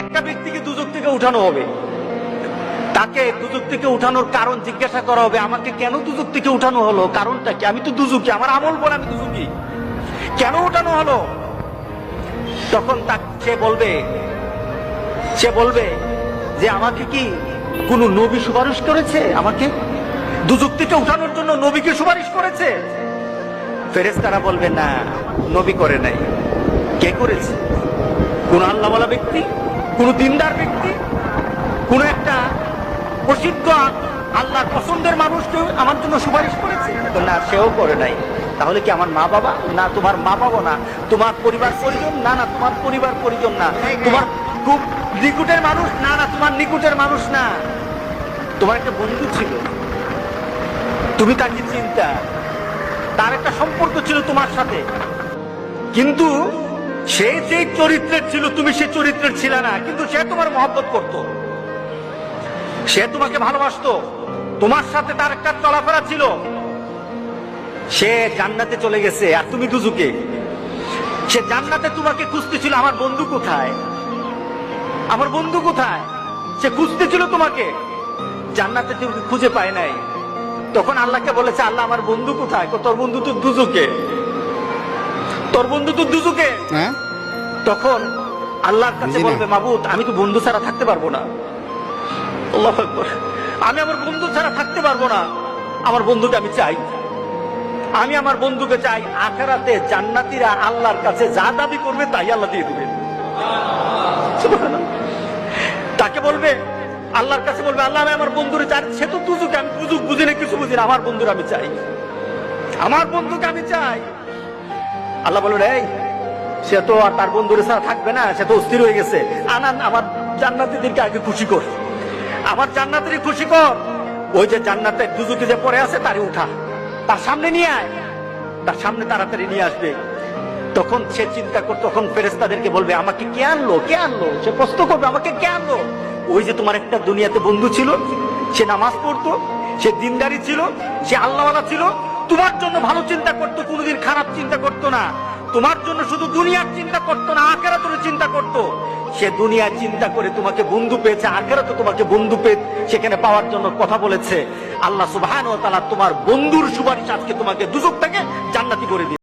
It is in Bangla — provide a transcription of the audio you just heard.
একটা ব্যক্তিকে দুজক থেকে উঠানো হবে, তাকে দুজক থেকে উঠানোর কারণ জিজ্ঞাসা করা হবে, আমাকে কেন দুজক থেকে উঠানো হলো, কারণটা কি? আমি তো দুজকি, আমার আমল বলে আমি দুজকি, কেন উঠানো হলো? তখন সে বলবে যে আমাকে কি কোন নবী সুপারিশ করেছে? আমাকে দুজক থেকে উঠানোর জন্য নবীকে সুপারিশ করেছে? ফেরেশতারা বলবে না, নবী করে নাই। কে করেছে? কোন আল্লাহওয়ালা ব্যক্তি, কোন দিনদার ব্যক্তি, কোন একটা প্রসিদ্ধ আল্লাহর পছন্দের মানুষ কেউ আমার জন্য সুপারিশ করেছে? না, সেও করে নাই। তাহলে কি আমার মা বাবা? না, তোমার মা বাবা না। তোমার পরিবার পরিজন? না, না, তোমার পরিবার পরিজন না। তোমার খুব নিকুটের মানুষ? না, না, তোমার নিকুটের মানুষ না। তোমার একটা বন্ধু ছিল, তুমি তাকে চিন্তা, তার একটা সম্পর্ক ছিল তোমার সাথে, কিন্তু সে যে চরিত্রের ছিল তুমি সে চরিত্রের ছিল না, কিন্তু সে তোমার মহব্বত করত, সে তোমাকে ভালোবাসতো, তোমার সাথে তার একটা চলাফেরা ছিল। সে জান্নাতে চলে গেছে আর তুমি দুজকে। সে জান্নাতে তোমাকে খুঁজতেছিল, আমার বন্ধু কোথায়, আমার বন্ধু কোথায়, সে খুঁজতেছিল তোমাকে, জান্নাতে তুমি খুঁজে পায় নাই। তখন আল্লাহকে বলেছে, আল্লাহ আমার বন্ধু কোথায়? তোর বন্ধু তো দুজকে, তোর বন্ধু তো দুজকে। তখন আল্লাহর কাছে বলবে, মাবুদ আমি তো বন্ধু ছাড়া থাকতে পারবো না, আল্লাহু আকবার, আমি আমার বন্ধু ছাড়া থাকতে পারবো না, আমার বন্ধুকে আমি চাই, আমি আমার বন্ধুকে চাই। আখিরাতে জান্নাতীরা আল্লাহর কাছে যা দাবি করবে তাই আল্লাহ দিয়ে দিবেন। তাকে বলবে, আল্লাহর কাছে বলবে, আল্লাহ আমি আমার বন্ধুরে চাই, সে তো দুজকে, আমি দুজক বুঝি না, কিছু বুঝি না, আমার বন্ধুরে আমি চাই, আমার বন্ধুকে আমি চাই। আল্লাহ বলবে, এই সে তো আর তার বন্ধুরে ছাড়া থাকবে না, সে তো অস্থির হয়ে গেছে, আনান আমার জান্নাতীদেরকে আগে খুশি কর, আমার জান্নাতেরই খুশি কর। ওই যে জান্নাতের দুজকে যে পড়ে আছে তারই উঠা, তার সামনে নিয়ে আয়, তার সামনে তাড়াতাড়ি নিয়ে আসবে। তখন সে চিন্তা কর, তখন ফেরেশতাদেরকে বলবে, আমাকে কে আনলো, কে আনলো? সে প্রশ্ন করবে, আমাকে কে আনলো? ওই যে তোমার একটা দুনিয়াতে বন্ধু ছিল, সে নামাজ পড়তো, সে দিনদারি ছিল, সে আল্লাহওয়ালা ছিল, তোমার জন্য ভালো চিন্তা করতো, কোনোদিন খারাপ চিন্তা করতো না, তোমার জন্য শুধু দুনিয়ার চিন্তা করতো না, আখিরাতের চিন্তা করতো। সে দুনিয়ার চিন্তা করে তোমাকে বন্ধু পেয়েছে, আখিরাতে তোমাকে বন্ধু পেয়ে সেখানে পাওয়ার জন্য কথা বলেছে। আল্লাহ সুবহানাহু ওয়া তাআলা তোমার বন্ধুর সুপারিশ আজকে তোমাকে দুজক থেকে জান্নাতি করে দিয়েছে।